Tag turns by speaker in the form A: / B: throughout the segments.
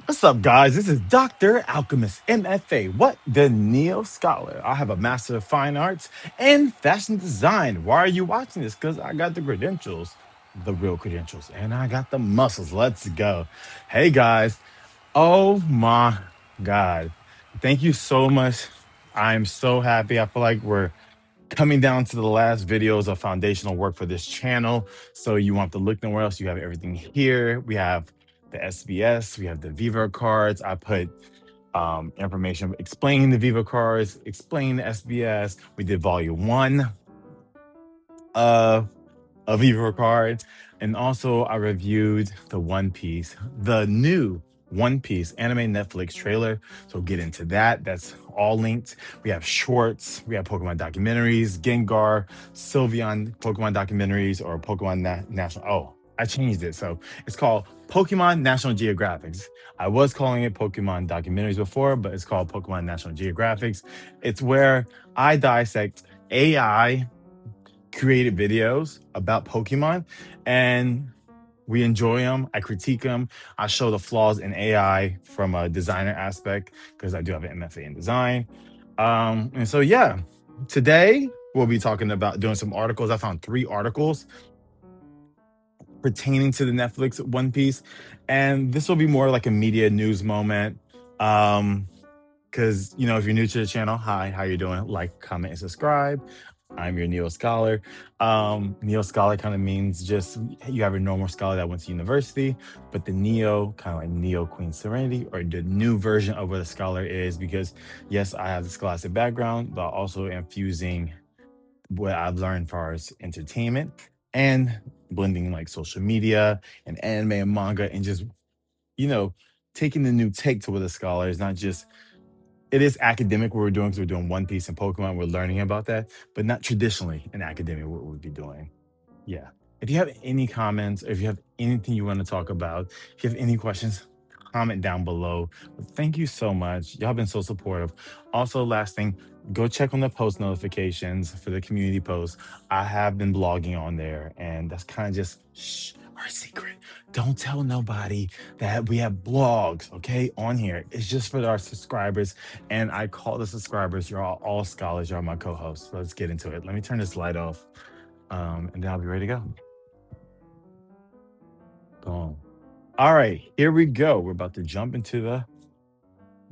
A: What's up, guys? This is Dr. Alchemist, M.F.A. What? The Neo Scholar. I have a Master of Fine Arts and Fashion Design. Why are you watching this? Because I got the credentials, the real credentials, and I got the muscles. Let's go. Hey, guys. Oh, my God. Thank you so much. I'm so happy. I feel like we're coming down to the last videos of foundational work for this channel. So you won't have to look nowhere else. You have everything here. We have the SBS, we have the Viva cards. I put information explaining the Viva cards, explaining the SBS. We did volume one of Viva cards. And also I reviewed the One Piece, the new One Piece anime Netflix trailer. So get into that. That's all linked. We have shorts, we have Pokemon documentaries, Gengar, Sylveon Pokemon documentaries, or Pokemon National. Oh, I changed it. So it's called Pokemon National Geographics. I was calling it Pokemon documentaries before, but it's called Pokemon National Geographics. It's where I dissect AI created videos about Pokemon, and we enjoy them. I critique them. I show the flaws in AI from a designer aspect because I do have an M.F.A. in design. And so, yeah, today we'll be talking about doing some articles. I found 3 articles pertaining to the Netflix One Piece, and this will be more like a media news moment. Because if you're new to the channel, hi, how you doing? Like, comment, and subscribe. I'm your Neo Scholar. Neo Scholar kind of means just you have a normal scholar that went to university, but the Neo, kind of like Neo Queen Serenity, or the new version of what a scholar is, because yes, I have the scholastic background, but also infusing what I've learned as far as entertainment and blending like social media and anime and manga and just, you know, taking the new take to what a scholar is, not just it is academic what we're doing because we're doing One Piece and Pokemon. We're learning about that, but not traditionally in academia what we'd be doing. Yeah. If you have any comments, or if you have anything you want to talk about, if you have any questions, comment down below. But thank you so much. Y'all been so supportive. Also, last thing, go check on the post notifications for the community posts. I have been blogging on there, and that's kind of just our secret. Don't tell nobody that we have blogs, okay, on here. It's just for our subscribers. And I call the subscribers, you're all scholars, you're my co-hosts. So let's get into it. Let me turn this light off. And then I'll be ready to go. Boom. All right, here we go. We're about to jump into the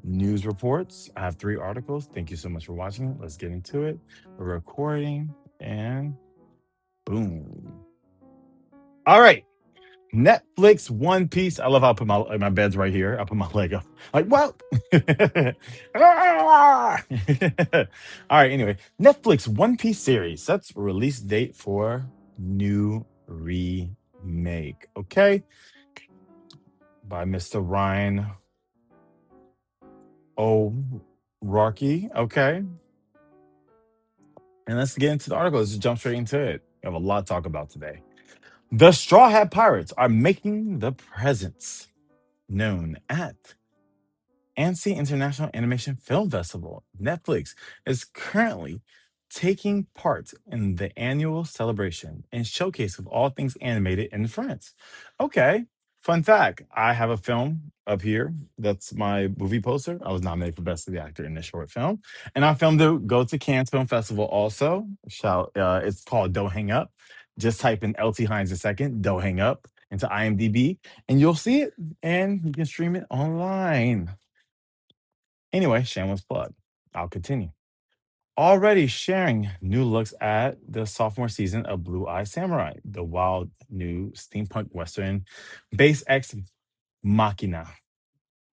A: news reports. I have 3 articles. Thank you so much for watching. Let's get into it. We're recording and boom. All right. Netflix One Piece. I love how I put my bed's right here. I put my leg up. Like, what? All right, anyway. Netflix One Piece series sets release date for new remake. Okay. By Mr. Ryan O'Rourke. Okay. And let's get into the article. Let's just jump straight into it. We have a lot to talk about today. The Straw Hat Pirates are making the presence known at Annecy International Animation Film Festival. Netflix is currently taking part in the annual celebration and showcase of all things animated in France. Okay, fun fact, I have a film up here. That's my movie poster. I was nominated for Best of the Actor in this short film. And I filmed it go to Cannes Film Festival also. It's called Don't Hang Up. Just type in LT Hines a second, Don't Hang Up, into IMDb, and you'll see it, and you can stream it online. Anyway, shameless plug. I'll continue. Already sharing new looks at the sophomore season of Blue Eye Samurai, the wild new steampunk western base X Machina.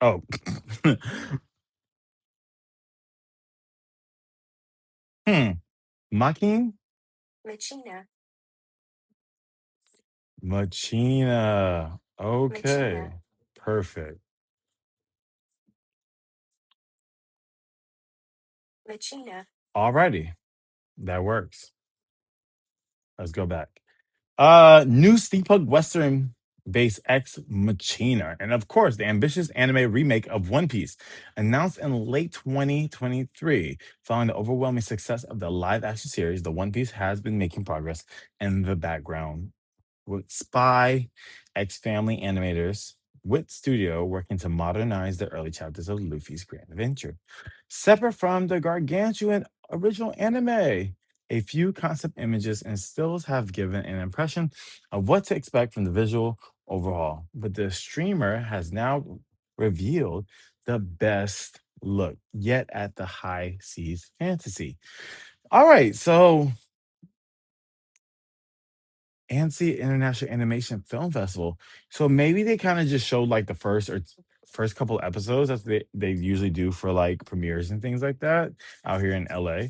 A: Oh, hmm. Machine? Machina. Okay. Perfect. Alrighty. That works. Let's go back. New steampunk western based Ex Machina, and of course, the ambitious anime remake of One Piece, announced in late 2023. Following the overwhelming success of the live action series, the One Piece has been making progress in the background with Spy, X Family animators. Wit Studio working to modernize the early chapters of Luffy's grand adventure. Separate from the gargantuan original anime, a few concept images and stills have given an impression of what to expect from the visual overhaul. But the streamer has now revealed the best look yet at the high seas fantasy. All right, so ANSI International Animation Film Festival. So maybe they kind of just showed like the first couple episodes as they usually do for like premieres and things like that out here in LA.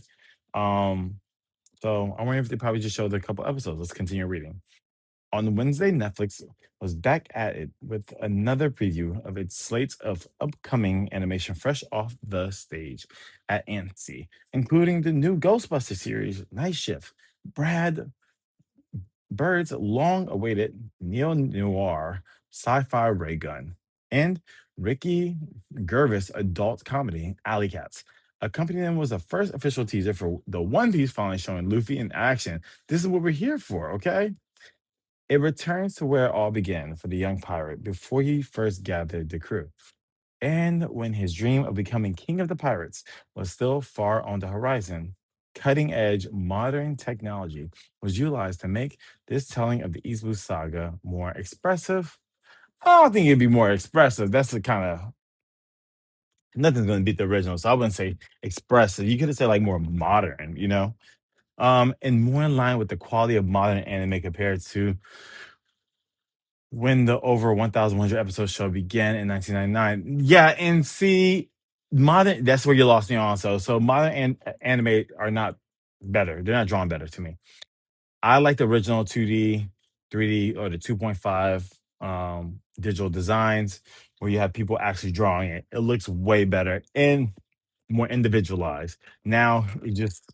A: Um, so I wonder if they probably just showed a couple episodes. Let's continue reading. On Wednesday, Netflix was back at it with another preview of its slates of upcoming animation fresh off the stage at ANSI, including the new Ghostbuster series, Night Shift, Brad Bird's long awaited neo noir sci fi ray gun, and Ricky Gervais' adult comedy, Alley Cats. Accompanying them was the first official teaser for the One Piece finally showing Luffy in action. This is what we're here for, okay? It returns to where it all began for the young pirate before he first gathered the crew. And when his dream of becoming king of the pirates was still far on the horizon, cutting edge modern technology was utilized to make this telling of the East Blue Saga more expressive. I don't think it'd be more expressive. That's the kind of nothing's going to beat the original. So I wouldn't say expressive. You could have said like more modern, you know? And more in line with the quality of modern anime compared to when the over 1,100 episode show began in 1999. Yeah, and see, modern, that's where you lost me on. So modern anime are not better. They're not drawn better to me. I like the original 2D, 3D, or the 2.5 digital designs where you have people actually drawing it. It looks way better and more individualized. Now, it just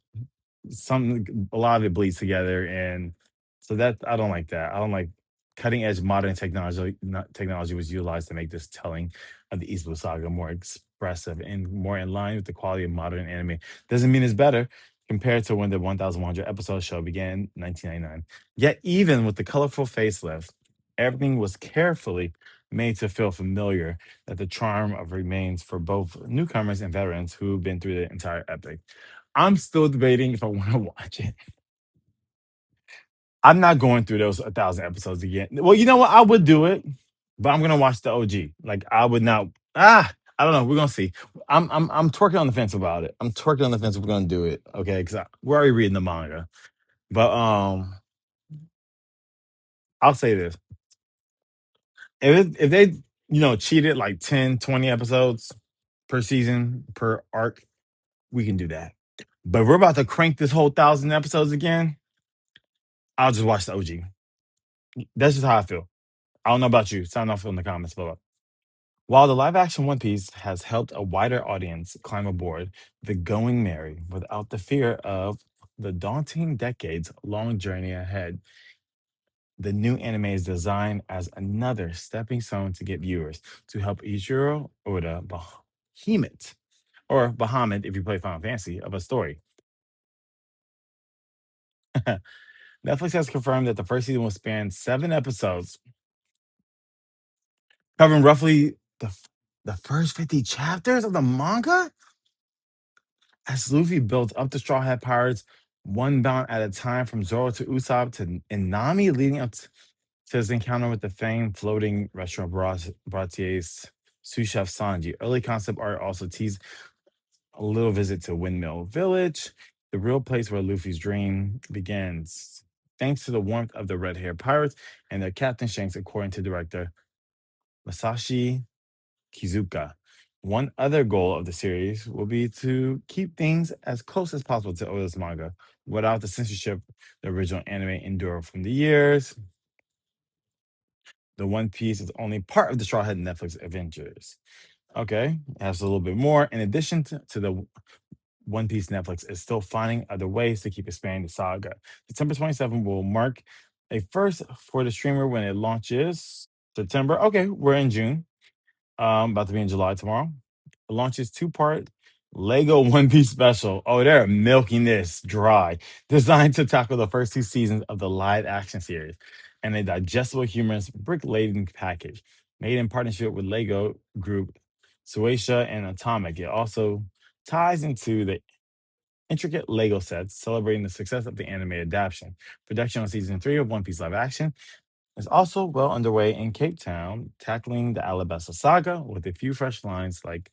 A: some a lot of it bleeds together, and so that I don't like that. I don't like cutting edge modern technology. Technology was utilized to make this telling of the East Blue Saga more expressive and more in line with the quality of modern anime. Doesn't mean it's better compared to when the 1,100 episode show began in 1999. Yet, even with the colorful facelift, everything was carefully made to feel familiar. That the charm of remains for both newcomers and veterans who've been through the entire epic. I'm still debating if I want to watch it. I'm not going through those 1,000 episodes again. Well, you know what? I would do it, but I'm gonna watch the OG. Like I would not. I don't know. We're gonna see. I'm twerking on the fence about it. I'm twerking on the fence. If we're gonna do it, okay? Because we're already reading the manga. But I'll say this: if they cheated like 10, 20 episodes per season per arc, we can do that. But we're about to crank this whole 1,000 episodes again. I'll just watch the OG. That's just how I feel. I don't know about you. Sound off in the comments below. While the live action One Piece has helped a wider audience climb aboard the going merry without the fear of the daunting decades long journey ahead, the new anime is designed as another stepping stone to get viewers to help Ichiro Oda Behemoth, or Bahamut if you play Final Fantasy, of a story. Netflix has confirmed that the first season will span 7 episodes, covering roughly the first 50 chapters of the manga. As Luffy built up the Straw Hat Pirates one bound at a time from Zoro to Usopp to Inami, leading up to his encounter with the famed floating restaurant Bratier's sous chef Sanji. Early concept art also teased a little visit to Windmill Village, the real place where Luffy's dream begins. Thanks to the warmth of the red haired pirates and their captain Shanks, according to director Masashi Kizuka. One other goal of the series will be to keep things as close as possible to Oda's manga without the censorship the original anime endured from the years. The One Piece is only part of the Straw Hat Netflix adventures. Okay, it has a little bit more. In addition to the One Piece, Netflix is still finding other ways to keep expanding the saga. September 27th will mark a first for the streamer when it launches. September. Okay, we're in June. About to be in July tomorrow. It launches two-part Lego One Piece special. Oh, they're milking this dry. Designed to tackle the first 2 seasons of the live action series and a digestible, humorous, brick-laden package. made in partnership with Lego Group, Suecia, and Atomic. It also ties into the intricate Lego sets, celebrating the success of the anime adaptation. Production on season 3 of One Piece live action is also well underway in Cape Town, tackling the Alabasta saga with a few fresh lines like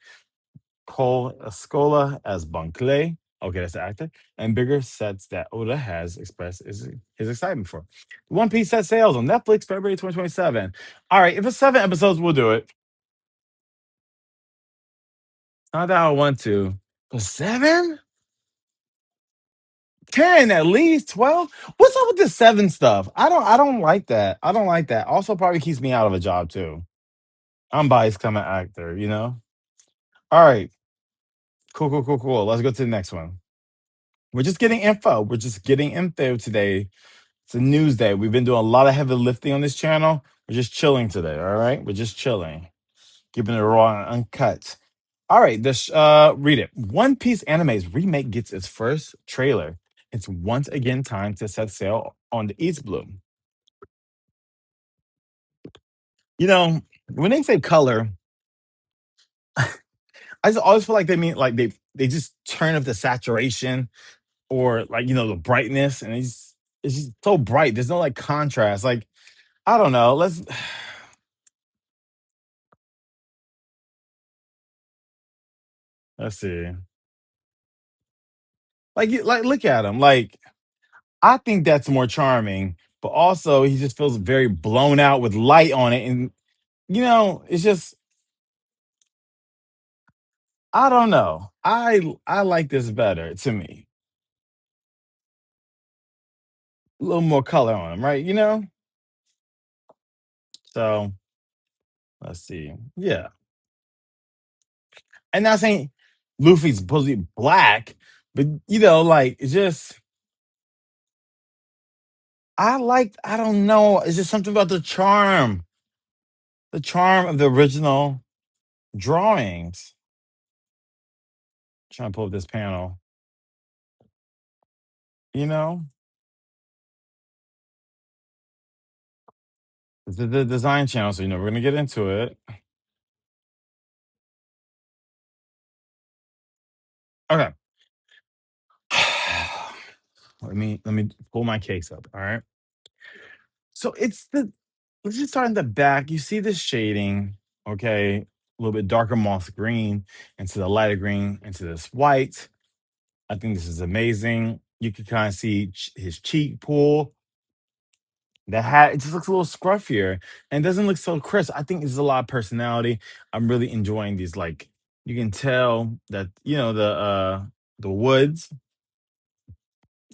A: Cole Escola as Bunkley. Okay, that's the actor. And bigger sets that Oda has expressed his excitement for. One Piece set sales on Netflix February 2027. All right, if it's 7 episodes, we'll do it. Not that I want to. But seven? 10 at least 12? What's up with the seven stuff? I don't like that. I don't like that. Also probably keeps me out of a job too. I'm biased 'cause I'm an actor, you know? All right. Cool, cool, cool, cool. Let's go to the next one. We're just getting info. We're just getting info today. It's a news day. We've been doing a lot of heavy lifting on this channel. We're just chilling today. All right. We're just chilling, keeping it raw and uncut. All right. This read it. One Piece Anime's remake gets its first trailer. It's once again time to set sail on the East Blue. You know, when they say color, I just always feel like they mean like they just turn up the saturation or like the brightness, and it's just so bright. There's no like contrast. Like I don't know. Let's see. Like look at him. Like I think that's more charming, but also he just feels very blown out with light on it, and it's just I don't know. I like this better to me. A little more color on him, right? So let's see. Yeah, and not saying Luffy's supposedly black, but like it's just I don't know. It's just something about the charm of the original drawings. Trying to pull up this panel, you know, the design channel. So we're gonna get into it. Okay. Let me pull my case up. All right. So let's just start in the back. You see this shading, okay, a little bit darker moss green into the lighter green into this white. I think this is amazing. You can kind of see his cheek pull. The hat, it just looks a little scruffier and doesn't look so crisp. I think there's a lot of personality. I'm really enjoying these. Like you can tell that the woods,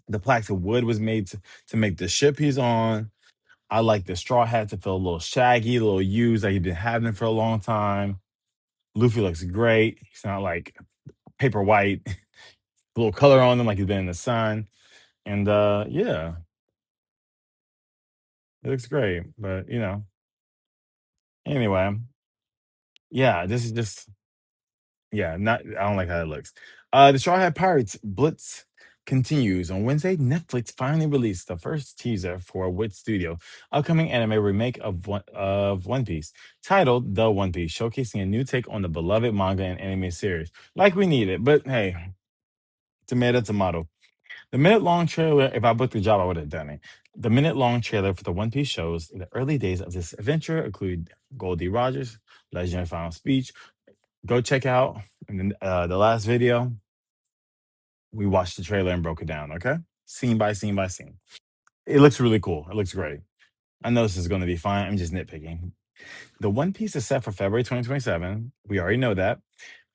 A: the plaques of wood was made to make the ship he's on. I like the straw hat to feel a little shaggy, a little used, like he's been having for a long time. Luffy looks great. He's not like paper white, a little color on him like he's been in the sun. And yeah, it looks great. But anyway, yeah, this is just yeah, not I don't like how it looks. The Straw Hat Pirates Blitz continues. On Wednesday, Netflix finally released the first teaser for Wit Studio, upcoming anime remake of One Piece, titled The One Piece, showcasing a new take on the beloved manga and anime series. Like we need it, but hey, tomato tomato. The minute-long trailer, if I booked the job, I would have done it. The minute-long trailer for the One Piece shows the early days of this adventure include Goldie Rogers' legendary final speech. Go check out and then the last video. We watched the trailer and broke it down. Okay, scene by scene by scene. It looks really cool. It looks great. I know this is going to be fine. I'm just nitpicking. The One Piece is set for February 2027. We already know that,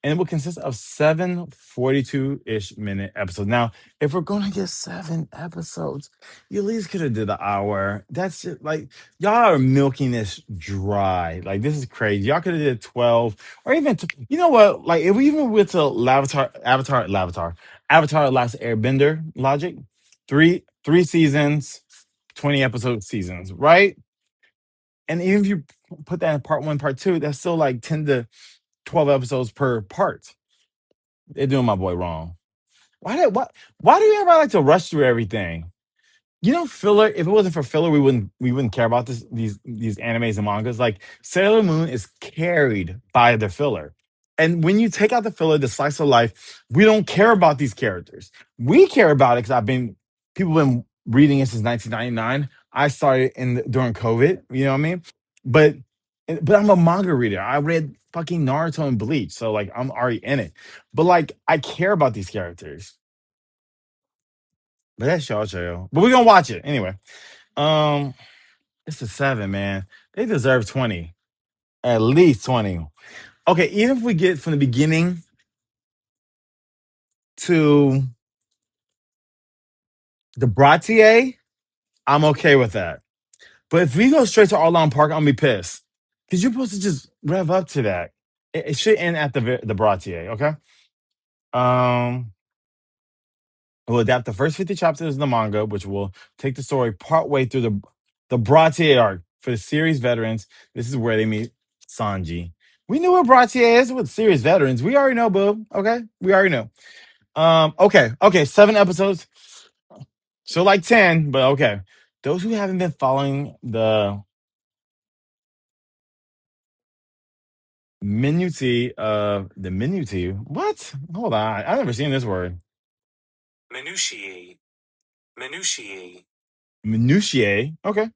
A: and it will consist of 7 42-ish minute episodes. Now, if we're gonna get 7 episodes, you at least could have did an hour. That's just like y'all are milking this dry. Like this is crazy. Y'all could have did 12 or even you know what? Like if we even went to Avatar Last Airbender logic, three seasons, 20 episode seasons, right? And even if you put that in part one, part two, that's still like 10 to 12 episodes per part. They're doing my boy wrong. Why do everybody like to rush through everything? filler. If it wasn't for filler, we wouldn't care about these animes and mangas. Like Sailor Moon is carried by the filler, and when you take out the filler, the slice of life, we don't care about these characters. We care about it because people been reading it since 1999. I started during COVID. You know what I mean? But but I'm a manga reader. I read fucking Naruto and Bleach, so like I'm already in it. But like I care about these characters. But that's y'all show. But we're gonna watch it anyway. Um, it's a seven, man. They deserve 20. At least 20. Okay, even if we get from the beginning to the Bratier, I'm okay with that. But if we go straight to Arlong Park, I'm gonna be pissed. Because you're supposed to just rev up to that. It should end at the Bratier, okay? Um, we'll adapt the first 50 chapters of the manga, which will take the story partway through the Bratier arc. For the series veterans, this is where they meet Sanji. We knew what Bratier is with series veterans. We already know, boo. Okay, we already know. Okay, 7 episodes. So like 10, but okay. Those who haven't been following the minutiae. What? Hold on, I've never seen this word.
B: Minutiae. Minutiae.
A: Minutiae. Okay.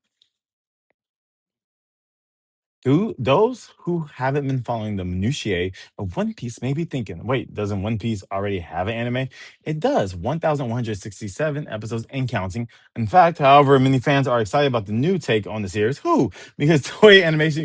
A: Those who haven't been following the minutiae of One Piece may be thinking, wait, doesn't One Piece already have an anime? It does, 1,167 episodes and counting. In fact, however, many fans are excited about the new take on the series. Who? Because Toei Animation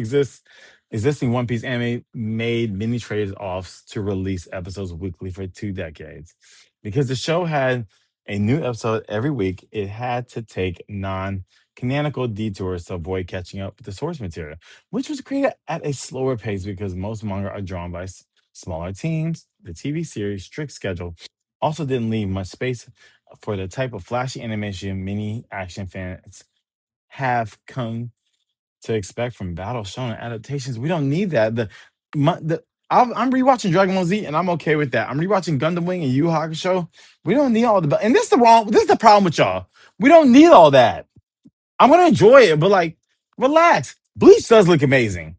A: existing One Piece anime made many trade-offs to release episodes weekly for 2 decades. Because the show had a new episode every week, it had to take non-canonical detours to avoid catching up with the source material, which was created at a slower pace because most manga are drawn by smaller teams. The TV series' strict schedule also didn't leave much space for the type of flashy animation many action fans have come to expect from battle shonen adaptations. We don't need that. I'm rewatching Dragon Ball Z and I'm okay with that. I'm rewatching Gundam Wing and Yu Yu Hakusho. We don't need all the and this is the problem with y'all. We don't need all that. I'm gonna enjoy it, but like, relax. Bleach does look amazing.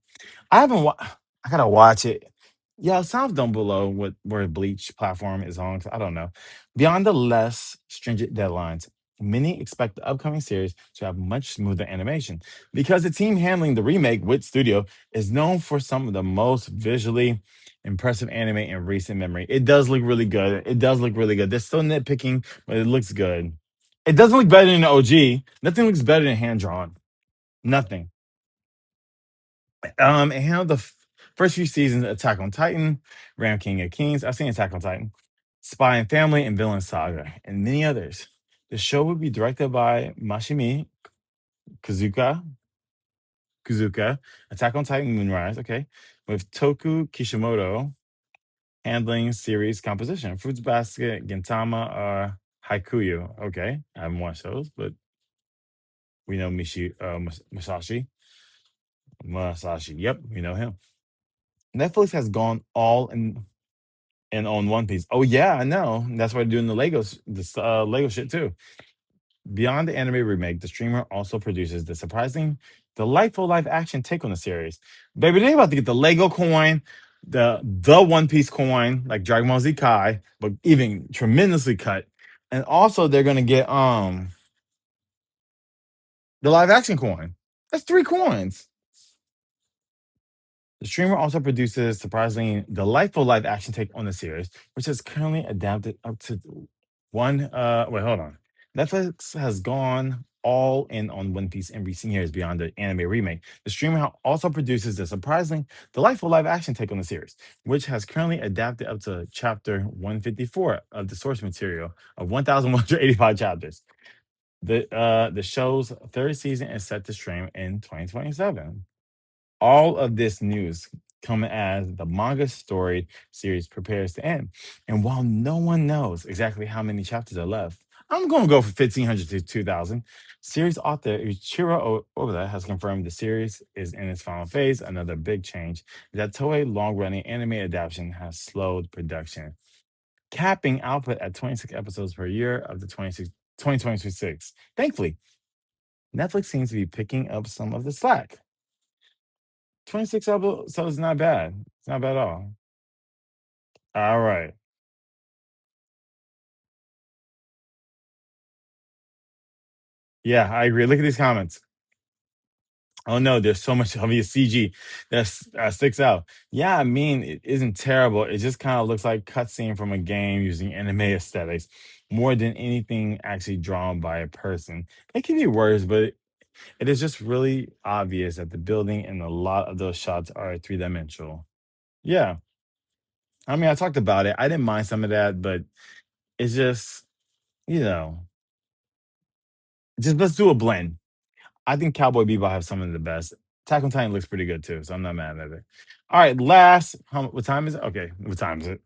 A: I haven't. I gotta watch it. Yeah, sounds down below what where Bleach platform is on. 'Cause I don't know. Beyond the less stringent deadlines, many expect the upcoming series to have much smoother animation because the team handling the remake, Wit Studio, is known for some of the most visually impressive anime in recent memory. It does look really good. It does look really good. They're still nitpicking, but it looks good. It doesn't look better than the OG. Nothing looks better than hand drawn. Nothing. It handled the first few seasons of Attack on Titan, Ram King of Kings. I've seen Attack on Titan, Spy and Family, and Villain Saga, and many others. The show will be directed by Mashimi Kazuka. Kuzuka, Attack on Titan Moonrise, okay, with Toku Kishimoto handling series composition. Fruits Basket, Gintama, Haikuyu. Okay, I haven't watched those, but we know Masashi. Masashi. Yep, we know him. Netflix has gone all in and on One Piece. Oh yeah, I know. That's why they're doing the Lego shit too. Beyond the anime remake, the streamer also produces the surprising, delightful live action take on the series. Baby, they about to get the Lego coin, the One Piece coin, like Dragon Ball Z Kai, but even tremendously cut. And also they're gonna get the live action coin. That's 3 coins. The streamer also produces surprisingly delightful live action take on the series, which is currently adapted up to one. Wait, hold on. Netflix has gone all in on One Piece in recent years beyond the anime remake. The streamer also produces the surprisingly delightful live action take on the series, which has currently adapted up to chapter 154 of the source material of 1,185 chapters. The show's third season is set to stream in 2027. All of this news coming as the manga story series prepares to end. And while no one knows exactly how many chapters are left, I'm going to go for 1,500 to 2,000. Series author Ichiro Oda has confirmed the series is in its final phase. Another big change is that Toei long-running anime adaptation has slowed production, capping output at 26 episodes per year of the 26 2026. Thankfully, Netflix seems to be picking up some of the slack. 26 episodes is not bad. It's not bad at all. All right. Yeah, I agree. Look at these comments. Oh no, there's so much obvious CG that sticks out. Yeah, I mean, it isn't terrible. It just kind of looks like cutscene from a game using anime aesthetics more than anything actually drawn by a person. It can be worse, but it is just really obvious that the building and a lot of those shots are three-dimensional. Yeah, I mean, I talked about it. I didn't mind some of that, but it's just, you know, just let's do a blend. I think Cowboy Bebop have some of the best. Attack on Titan looks pretty good too, so I'm not mad at it. All right, last. What time is it? Okay, what time is it?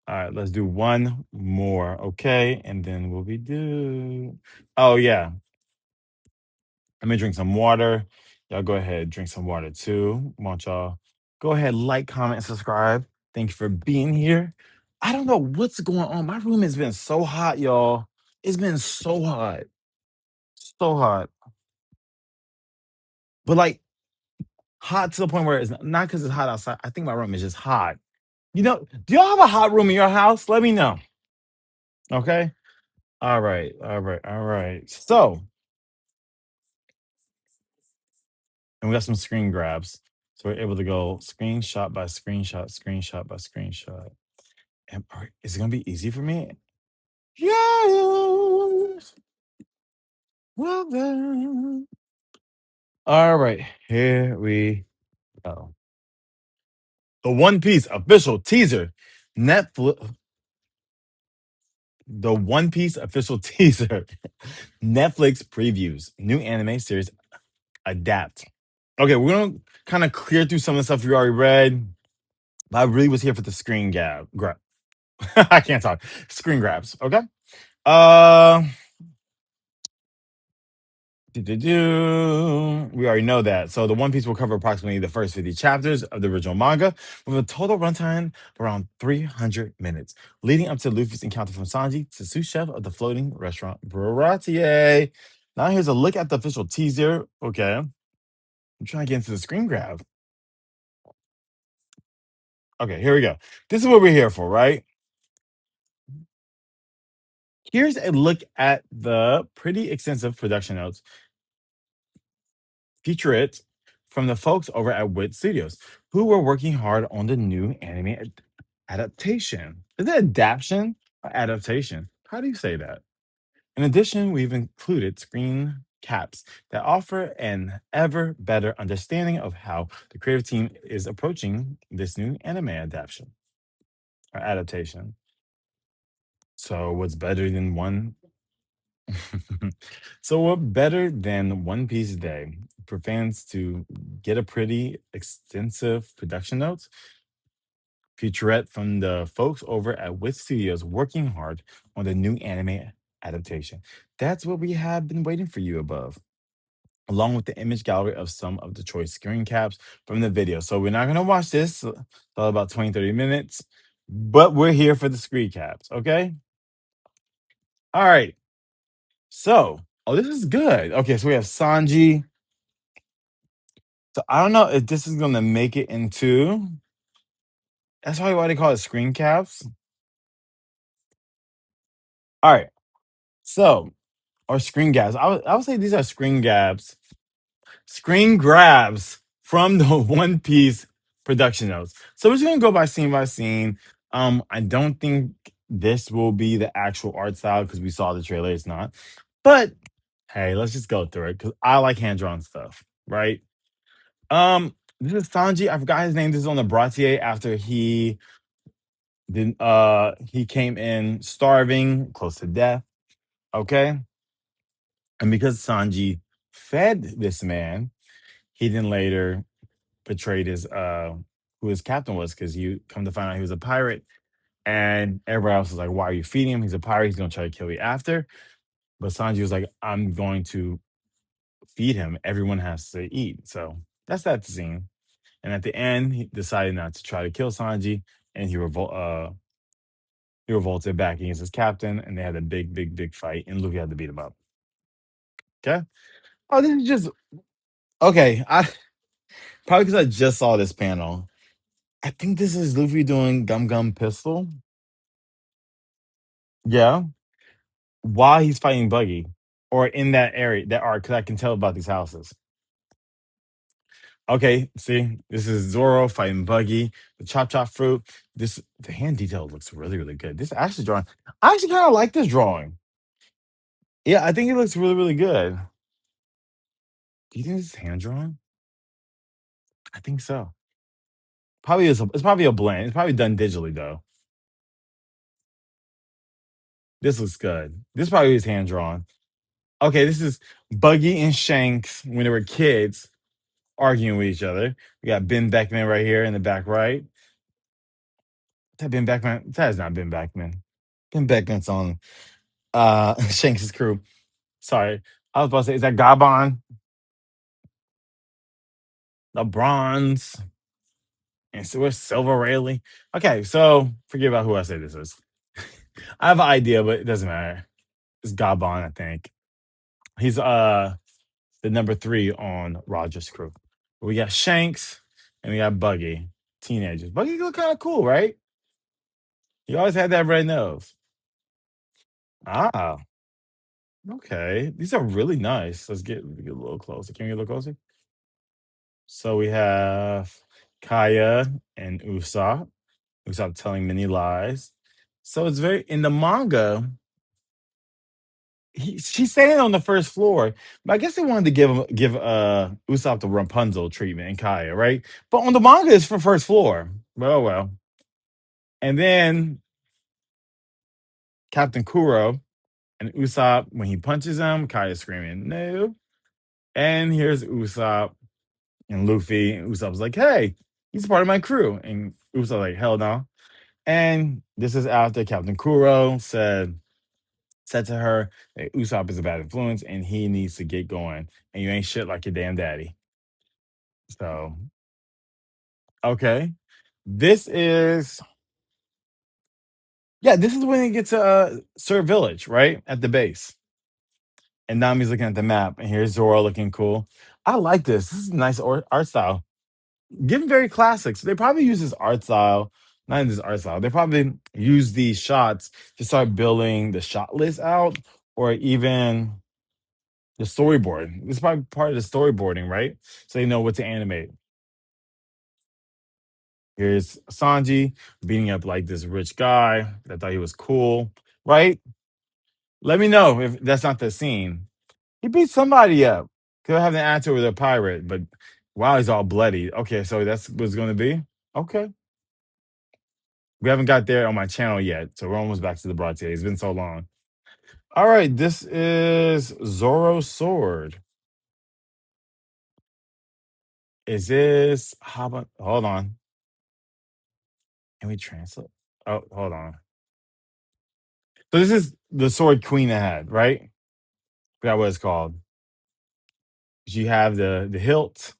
A: All right, let's do one more. Okay, and then we'll be due. Oh yeah, let me drink some water. Y'all go ahead, drink some water too. Want y'all go ahead, like, comment, and subscribe. Thank you for being here. I don't know what's going on. My room has been so hot, y'all. It's been so hot, so hot. But like hot to the point where it's not because it's hot outside. I think my room is just hot. Do y'all have a hot room in your house? Let me know. Okay. All right. All right. All right. So, and we got some screen grabs. So we're able to go screenshot by screenshot, screenshot by screenshot. And all right, is it gonna be easy for me? Yes. Well then. All right. Here we go. The One Piece official teaser. Netflix. The One Piece official teaser. Netflix previews new anime series adapt. Okay, we're gonna kind of clear through some of the stuff you already read. But I really was here for the screen grab. I can't talk. Screen grabs. Okay. Uh, we already know that. So the One Piece will cover approximately the first 50 chapters of the original manga, with a total runtime of around 300 minutes, leading up to Luffy's encounter from Sanji to sous chef of the floating restaurant Baratier. Now here's a look at the official teaser. Okay, I'm trying to get into the screen grab. Okay, here we go. This is what we're here for, right? Here's a look at the pretty extensive production notes feature it from the folks over at Wit Studios, who were working hard on the new anime adaptation. Is it adaptation or adaptation? How do you say that? In addition, we've included screen caps that offer an ever better understanding of how the creative team is approaching this new anime adaptation or adaptation. So, what's better than one So what better than One Piece Day for fans to get a pretty extensive production notes featurette from the folks over at Wit Studios working hard on the new anime adaptation. That's what we have been waiting for you above, along with the image gallery of some of the choice screen caps from the video. So we're not going to watch this. It's all about 20, 30 minutes, but we're here for the screen caps. Okay. All right. So, oh, this is good. Okay. So we have Sanji. So I don't know if this is gonna make it into. That's probably why they call it screen caps. All right, so or screen grabs. I would say these are screen grabs from the One Piece production notes. So we're just gonna go by scene by scene. I don't think this will be the actual art style because we saw the trailer. It's not, but hey, let's just go through it because I like hand drawn stuff, right? This is Sanji. I forgot his name. This is on the Bratier after he came in starving, close to death. Okay. And because Sanji fed this man, he then later betrayed his who his captain was because he come to find out he was a pirate. And everybody else was like, why are you feeding him? He's a pirate, he's gonna try to kill you after. But Sanji was like, I'm going to feed him. Everyone has to eat. So that's that scene. And at the end, he decided not to try to kill Sanji and he He revolted back against his captain, and they had a big, big, big fight, and Luffy had to beat him up. Okay. Oh, this is just okay. I probably because I just saw this panel. I think this is Luffy doing Gum Gum Pistol. Yeah, while he's fighting Buggy, or in that area, that arc, because I can tell about these houses. Okay, see, this is Zoro fighting Buggy, the chop chop fruit. This the hand detail looks really, really good. This actually drawing, I actually kind of like this drawing. Yeah, I think it looks really, really good. Do you think this is hand drawn? I think so. Probably is. It's probably a blend. It's probably done digitally though. This looks good. This probably is hand drawn. Okay, this is Buggy and Shanks when they were kids arguing with each other. We got Ben Beckman right here in the back right. That Ben Beckman. That is not Ben Beckman. Ben Beckman's on Shanks' crew. Sorry. I was about to say, is that Gabon? The bronze. And so where's Silver Rayleigh? Okay, so forget about who I say this is. I have an idea, but it doesn't matter. It's Gabon, I think. He's the number three on Roger's crew. We got Shanks and we got Buggy, teenagers. Buggy look kind of cool, right? He always had that red nose. Ah, okay. These are really nice. Let's get a little closer. Can we get a little closer? So we have Kaya and Usopp. Usopp telling many lies. So it's very in the manga. She's staying on the first floor, but I guess they wanted to give Usopp the Rapunzel treatment and Kaya, right? But on the manga, it's for first floor. Well, well. And then Captain Kuro and Usopp, when he punches him, Kaya's screaming, no. And here's Usopp and Luffy. And Usopp's like, hey, he's part of my crew. And Usopp's like, hell no. And this is after Captain Kuro said to her that Usopp is a bad influence and he needs to get going. And you ain't shit like your damn daddy. So, okay. This is yeah, this is when he gets to Sir Village, right? At the base. And Nami's looking at the map, and here's Zoro looking cool. I like this. This is a nice art style. Given very classic. So they probably use this art style, not in this art style. They probably use these shots to start building the shot list out, or even the storyboard. This is probably part of the storyboarding, right? So they know what to animate. Here's Sanji beating up like this rich guy that thought he was cool, right? Let me know if that's not the scene. He beat somebody up. Could have an actor with a pirate, but wow, he's all bloody. Okay, so that's what's going to be. Okay, we haven't got there on my channel yet, so we're almost back to the broad today. It's been so long. All right, this is Zoro's sword. Is this? How about? Hold on. Can we translate? Oh, hold on. So this is the sword Queen had, right? Forgot what it's called. You have the hilt,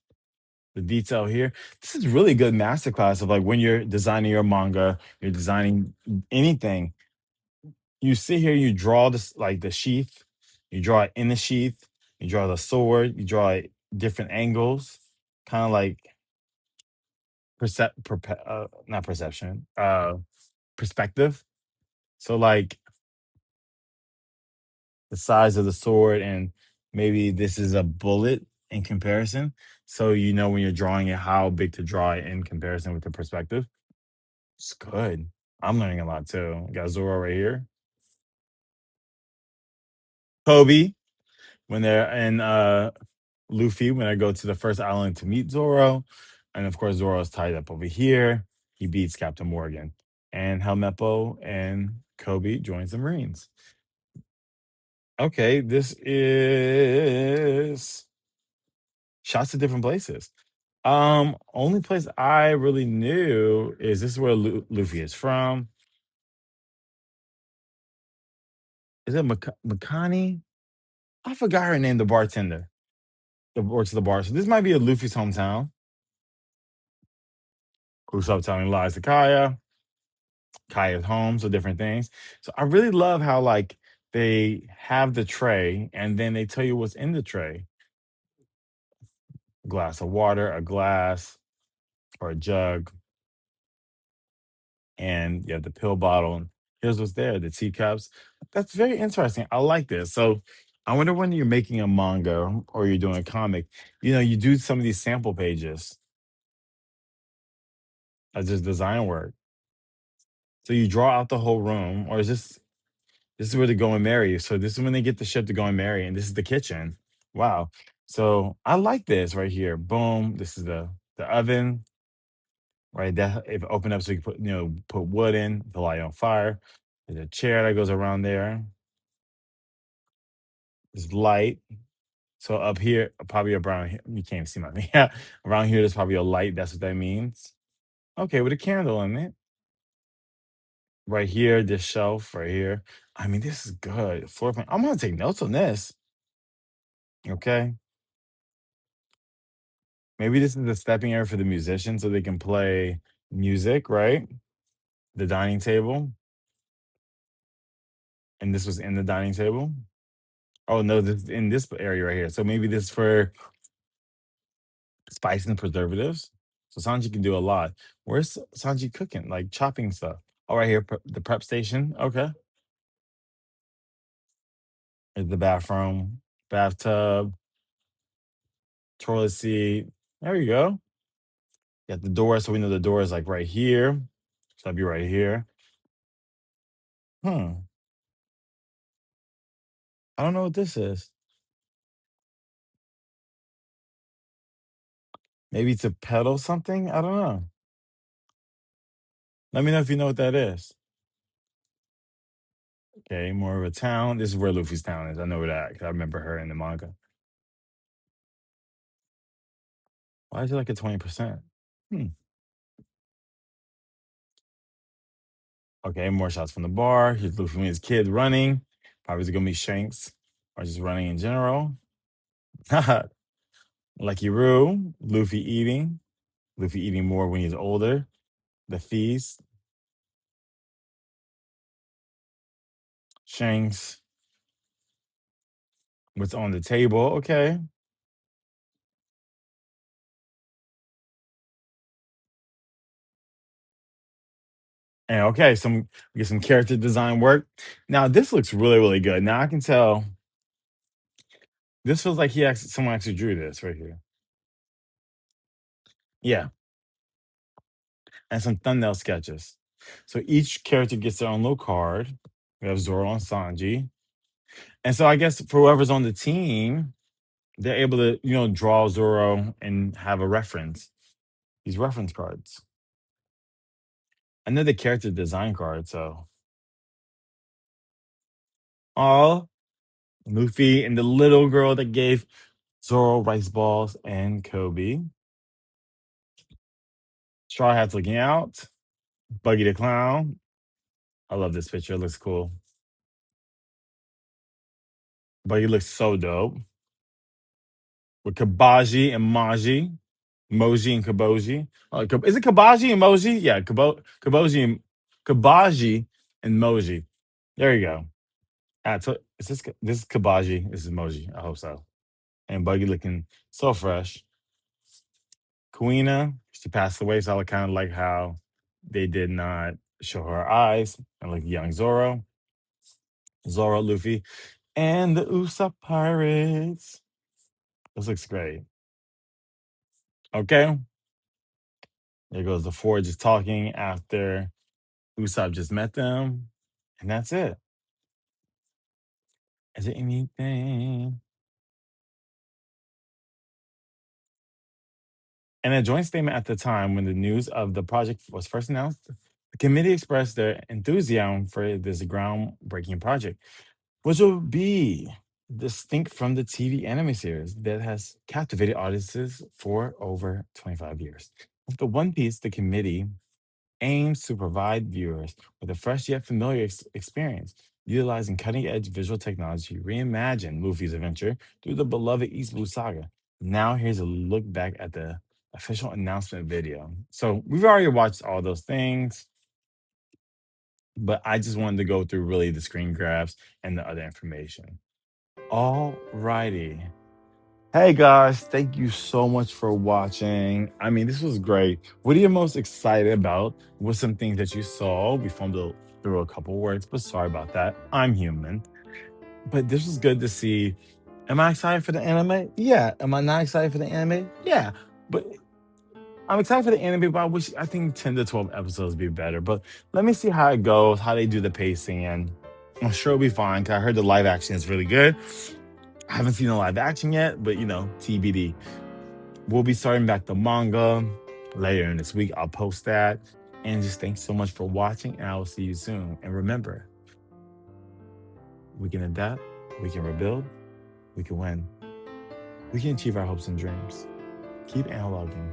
A: the detail here. This is really good masterclass of like when you're designing your manga, you're designing anything. You sit here, you draw this like the sheath, you draw it in the sheath, you draw the sword, you draw it different angles, kind of like not perception, perspective. So like the size of the sword and maybe this is a bullet in comparison. So you know when you're drawing it, how big to draw it in comparison with the perspective. It's good. I'm learning a lot too. Got Zoro right here. Kobe when they're in Luffy when I go to the first island to meet Zoro. And of course Zoro's tied up over here. He beats Captain Morgan. And Helmeppo and Kobe joins the Marines. Okay, this is shots to different places. Only place I really knew is this is where Luffy is from. Is it Makani? I forgot her name, the bartender that works at the bar. So this might be a Luffy's hometown. Usopp telling lies to Kaya. Kaya's home, so different things. So I really love how like they have the tray and then they tell you what's in the tray. A glass of water, a glass or a jug, and you have the pill bottle. And here's what's there, the teacups. That's very interesting. I like this. So I wonder when you're making a manga or you're doing a comic, you do some of these sample pages as just design work. So you draw out the whole room, or is this is where they go and marry. So this is when they get the ship to go and marry, and this is the kitchen. Wow. So I like this right here. Boom. This is the oven, right? That if open up so you can put wood in, to light on fire. There's a chair that goes around there. There's light. So up here, probably around here, you can't see my yeah. Around here, there's probably a light. That's what that means. Okay, with a candle in it. Right here, this shelf right here. I mean, this is good. Floor plan. I'm gonna take notes on this. Okay. Maybe this is the stepping area for the musicians so they can play music, right? The dining table. And this was in the dining table. Oh no, this is in this area right here. So maybe this is for spice and preservatives. So Sanji can do a lot. Where's Sanji cooking? Like chopping stuff. Oh, right here, the prep station. Okay. There's the bathroom, bathtub, toilet seat. There you go. You got the door, so we know the door is like right here. So that'd be right here. Hmm. I don't know what this is. Maybe to pedal something? I don't know. Let me know if you know what that is. Okay, more of a town. This is where Luffy's town is. I know where that 'cause I remember her in the manga. Why is it like a 20%? Hmm. Okay, more shots from the bar. Here's Luffy and his kid running. Probably gonna be Shanks or just running in general. Lucky Roo, Luffy eating. Luffy eating more when he's older. The feast. Shanks. What's on the table? Okay. And okay, we get some character design work. Now this looks really, really good. Now I can tell this feels like someone actually drew this right here. Yeah, and some thumbnail sketches. So each character gets their own little card. We have Zoro and Sanji. And so I guess for whoever's on the team, they're able to, draw Zoro and have a reference. These reference cards. And then the character design card. So all Luffy and the little girl that gave Zoro rice balls and Kobe. Straw Hat's looking out. Buggy the Clown. I love this picture. It looks cool. Buggy looks so dope. With Kabaji and Maji. Moji and Kaboji. Is it Kabaji and Moji? Yeah, Kaboji and Kabaji and Moji. There you go. So is this is Kabaji? This is Moji. I hope so. And Buggy looking so fresh. Kuina, she passed away, so I kind of like how they did not show her eyes and like young Zoro. Zoro, Luffy, and the Usopp Pirates. This looks great. Okay. There goes the four just talking after Usopp just met them. And that's it. Is there anything? In a joint statement at the time when the news of the project was first announced, the committee expressed their enthusiasm for this groundbreaking project, which will be distinct from the TV anime series that has captivated audiences for over 25 years. With the One Piece, the committee aims to provide viewers with a fresh yet familiar experience, utilizing cutting edge visual technology to reimagine Luffy's adventure through the beloved East Blue Saga. Now, here's a look back at the official announcement video. So, we've already watched all those things. but I just wanted to go through really the screen grabs and the other information. All righty. Hey guys, thank you so much for watching. I mean, this was great. What are you most excited about? What's some things that you saw? We fumbled through a couple words, but sorry about that. I'm human. But this was good to see. Am I excited for the anime? Yeah. Am I not excited for the anime? Yeah. But I'm excited for the anime, but I think 10 to 12 episodes would be better. But let me see how it goes, how they do the pacing, and I'm sure it'll be fine. Cause I heard the live action is really good. I haven't seen the live action yet, but TBD. We'll be starting back the manga later in this week. I'll post that. And just thanks so much for watching, and I will see you soon. And remember, we can adapt, we can rebuild, we can win, we can achieve our hopes and dreams. Keep analoging.